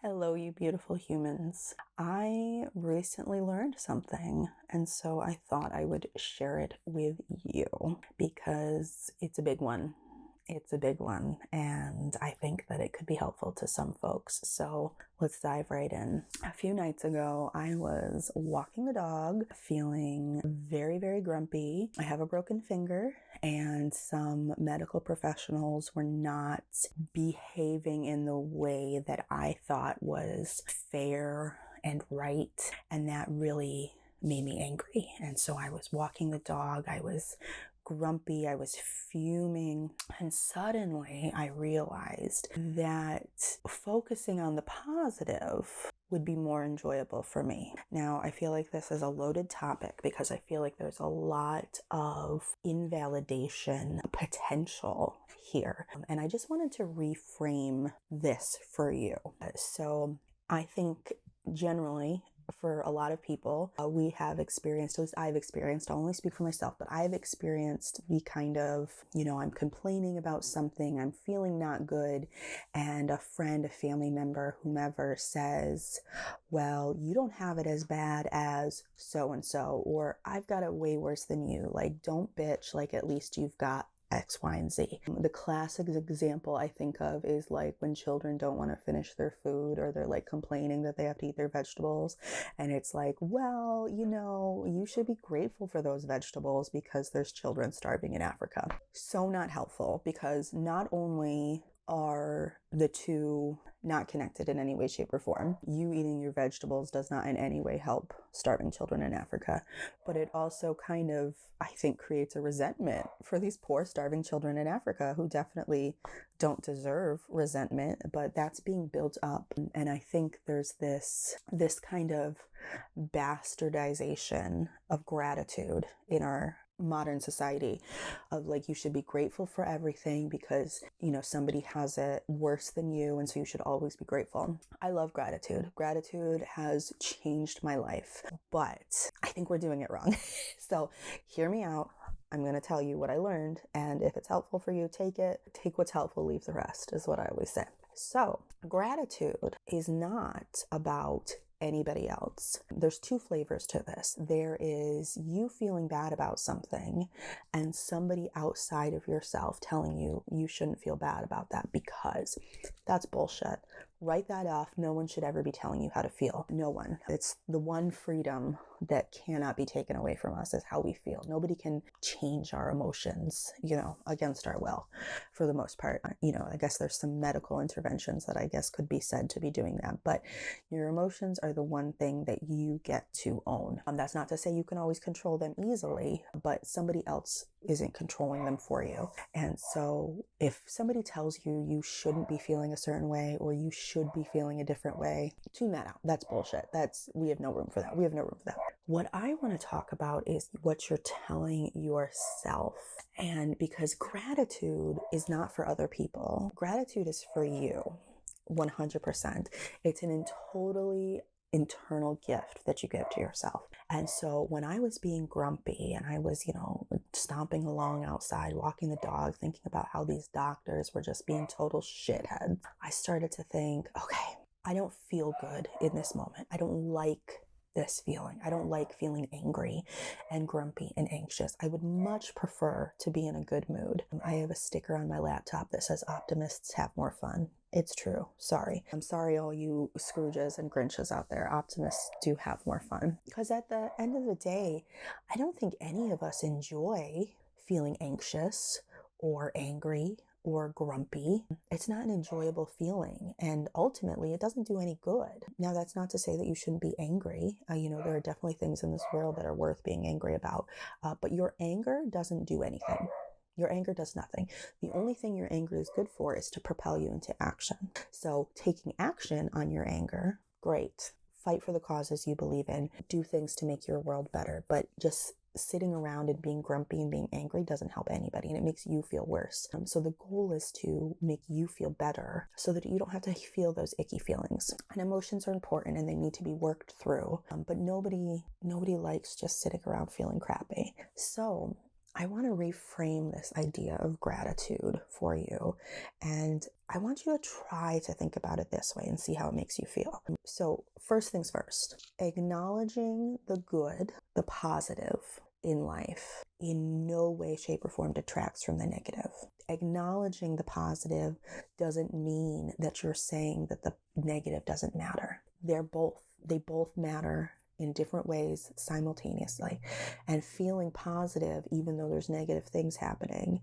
Hello, you beautiful humans. I recently learned something, and so I thought I would share it with you because it's a big one. It's a big one, and I think that it could be helpful to some folks. So let's dive right in. A few nights ago, I was walking the dog, feeling very, very grumpy. I have a broken finger, and some medical professionals were not behaving in the way that I thought was fair and right, and that really made me angry. And so I was walking the dog, I was grumpy, I was fuming, and suddenly I realized that focusing on the positive would be more enjoyable for me. Now, I feel like this is a loaded topic because I feel like there's a lot of invalidation potential here. And I just wanted to reframe this for you. So I think generally, for a lot of people, we have experienced, at least I've experienced, I'll only speak for myself, but I've experienced the kind of, I'm complaining about something, I'm feeling not good, and a friend, a family member, whomever says, well, you don't have it as bad as so-and-so, or I've got it way worse than you. Like, don't bitch, like at least you've got X, Y, and Z. The classic example I think of is like when children don't want to finish their food or they're like complaining that they have to eat their vegetables. And it's like, well, you should be grateful for those vegetables because there's children starving in Africa. So not helpful, because not only are the two not connected in any way, shape, or form. You eating your vegetables does not in any way help starving children in Africa, but it also kind of, I think, creates a resentment for these poor starving children in Africa who definitely don't deserve resentment, but that's being built up. And I think there's this kind of bastardization of gratitude in our modern society of like, you should be grateful for everything because somebody has it worse than you, and so you should always be grateful. I love gratitude has changed my life, but I think we're doing it wrong. So hear me out. I'm going to tell you what I learned, and if it's helpful for you, take what's helpful, leave the rest, is what I always say. So gratitude is not about anybody else. There's two flavors to this. There is you feeling bad about something and somebody outside of yourself telling you you shouldn't feel bad about that, because that's bullshit. Write that off. No one should ever be telling you how to feel. No one. It's the one freedom that cannot be taken away from us, is how we feel. Nobody can change our emotions, against our will, for the most part. I guess there's some medical interventions that I guess could be said to be doing that, but your emotions are the one thing that you get to own. That's not to say you can always control them easily, but somebody else isn't controlling them for you. And so if somebody tells you you shouldn't be feeling a certain way, or you should be feeling a different way, tune that out. That's bullshit. We have no room for that. We have no room for that. What I want to talk about is what you're telling yourself. And because gratitude is not for other people, gratitude is for you. 100%. It's an totally internal gift that you give to yourself. And so when I was being grumpy and I was, stomping along outside, walking the dog, thinking about how these doctors were just being total shitheads, I started to think, okay, I don't feel good in this moment. I don't like this feeling. I don't like feeling angry and grumpy and anxious. I would much prefer to be in a good mood. I have a sticker on my laptop that says optimists have more fun. It's true. Sorry. I'm sorry, all you Scrooges and Grinches out there. Optimists do have more fun. Because at the end of the day, I don't think any of us enjoy feeling anxious or angry or grumpy. It's not an enjoyable feeling, and ultimately it doesn't do any good. Now, that's not to say that you shouldn't be angry. There are definitely things in this world that are worth being angry about, but your anger doesn't do anything. Your anger does nothing. The only thing your anger is good for is to propel you into action. So taking action on your anger, great. Fight for the causes you believe in. Do things to make your world better. But just sitting around and being grumpy and being angry doesn't help anybody, and it makes you feel worse. So the goal is to make you feel better so that you don't have to feel those icky feelings. And emotions are important and they need to be worked through, but nobody likes just sitting around feeling crappy. So I want to reframe this idea of gratitude for you. And I want you to try to think about it this way and see how it makes you feel. So, first things first, acknowledging the good, the positive in life in no way, shape, or form detracts from the negative. Acknowledging the positive doesn't mean that you're saying that the negative doesn't matter. They both matter in different ways simultaneously. And feeling positive, even though there's negative things happening,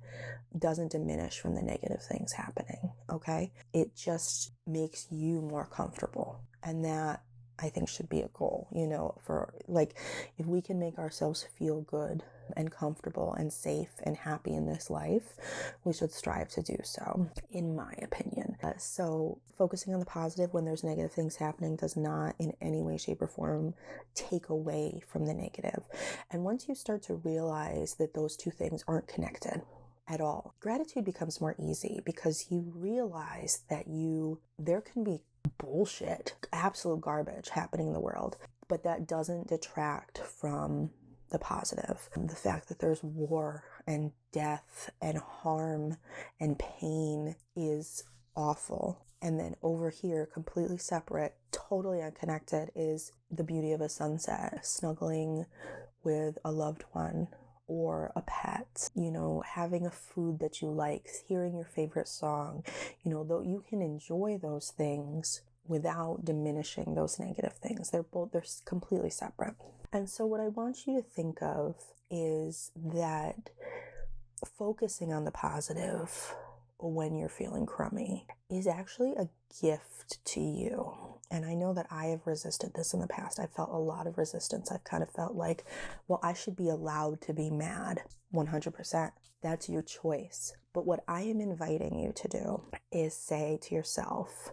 doesn't diminish from the negative things happening, okay? It just makes you more comfortable. And that, I think, should be a goal, for like, if we can make ourselves feel good and comfortable and safe and happy in this life, we should strive to do so, in my opinion. So focusing on the positive when there's negative things happening does not in any way, shape, or form take away from the negative. And once you start to realize that those two things aren't connected at all, gratitude becomes more easy because you realize that there can be bullshit, absolute garbage happening in the world, but that doesn't detract from the positive. The fact that there's war and death and harm and pain is awful. And then over here, completely separate, totally unconnected, is the beauty of a sunset, snuggling with a loved one or a pet, having a food that you like, hearing your favorite song, though you can enjoy those things without diminishing those negative things. They're completely separate. And so what I want you to think of is that focusing on the positive when you're feeling crummy is actually a gift to you. And I know that I have resisted this in the past. I've felt a lot of resistance. I've kind of felt like, well, I should be allowed to be mad 100%. That's your choice. But what I am inviting you to do is say to yourself,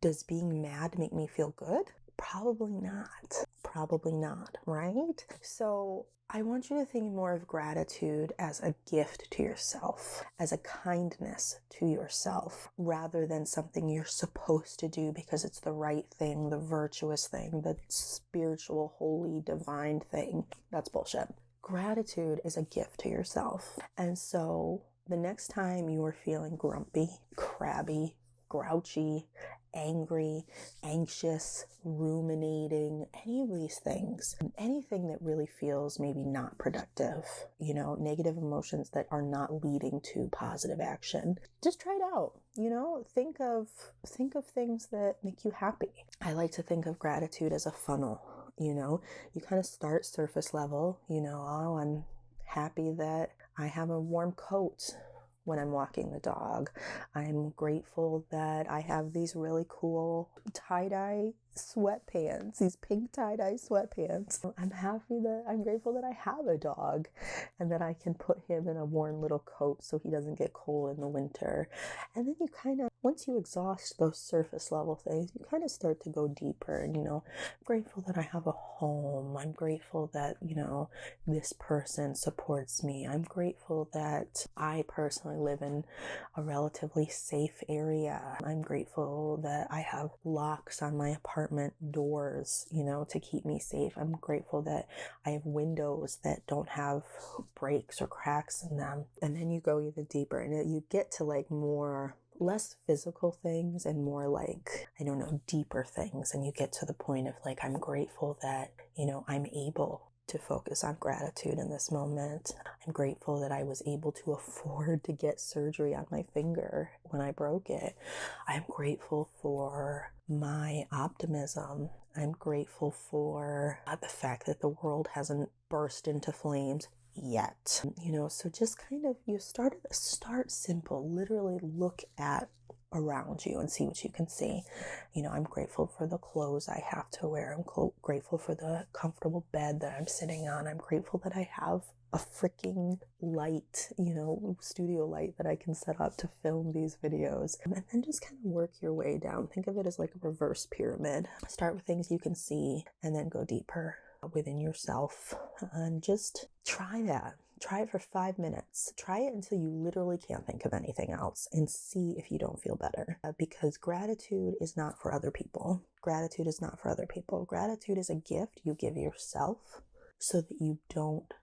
does being mad make me feel good? Probably not. Probably not, right? So I want you to think more of gratitude as a gift to yourself, as a kindness to yourself, rather than something you're supposed to do because it's the right thing, the virtuous thing, the spiritual, holy, divine thing. That's bullshit. Gratitude is a gift to yourself. And so the next time you are feeling grumpy, crabby, grouchy, angry, anxious, ruminating, any of these things, anything that really feels maybe not productive, negative emotions that are not leading to positive action, just try it out. Think of things that make you happy. I like to think of gratitude as a funnel. You kind of start surface level, oh, I'm happy that I have a warm coat when I'm walking the dog. I'm grateful that I have these really cool tie-dye sweatpants, these pink tie-dye sweatpants. I'm grateful that I have a dog and that I can put him in a warm little coat so he doesn't get cold in the winter. And then you kind of, once you exhaust those surface level things, you kind of start to go deeper and, I'm grateful that I have a home. I'm grateful that, this person supports me. I'm grateful that I personally live in a relatively safe area. I'm grateful that I have locks on my apartment doors, to keep me safe. I'm grateful that I have windows that don't have breaks or cracks in them. And then you go even deeper and you get to less physical things and more deeper things. And you get to the point of I'm grateful that, I'm able to focus on gratitude in this moment. I'm grateful that I was able to afford to get surgery on my finger when I broke it. I'm grateful for my optimism. I'm grateful for the fact that the world hasn't burst into flames yet. So just kind of, start simple, literally look at around you and see what you can see. I'm grateful for the clothes I have to wear. I'm grateful for the comfortable bed that I'm sitting on. I'm grateful that I have a freaking light, studio light that I can set up to film these videos. And then just kind of work your way down. Think of it as like a reverse pyramid. Start with things you can see and then go deeper within yourself. And just try that. Try it for 5 minutes. Try it until you literally can't think of anything else and see if you don't feel better. Because gratitude is not for other people. Gratitude is not for other people. Gratitude is a gift you give yourself so that you don't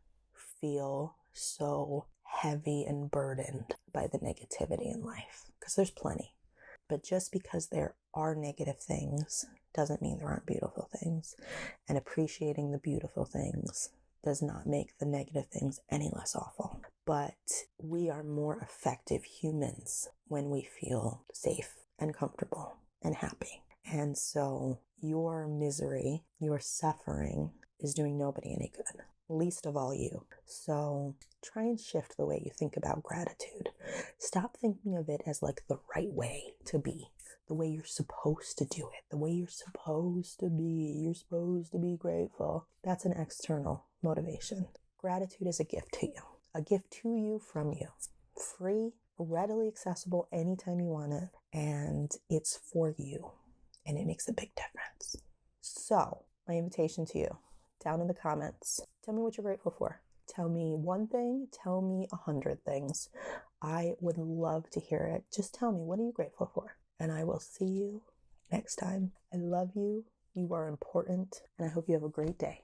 feel so heavy and burdened by the negativity in life, because there's plenty. But just because there are negative things doesn't mean there aren't beautiful things. And appreciating the beautiful things does not make the negative things any less awful. But we are more effective humans when we feel safe and comfortable and happy. And so your misery, your suffering is doing nobody any good, least of all you. So try and shift the way you think about gratitude. Stop thinking of it as like the right way to be, the way you're supposed to do it, the way you're supposed to be. You're supposed to be grateful. That's an external motivation. Gratitude is a gift to you from you. Free, readily accessible anytime you want it, and it's for you, and it makes a big difference. So, my invitation to you, down in the comments, tell me what you're grateful for. Tell me one thing, tell me 100 things. I would love to hear it. Just tell me, what are you grateful for? And I will see you next time. I love you. You are important, and I hope you have a great day.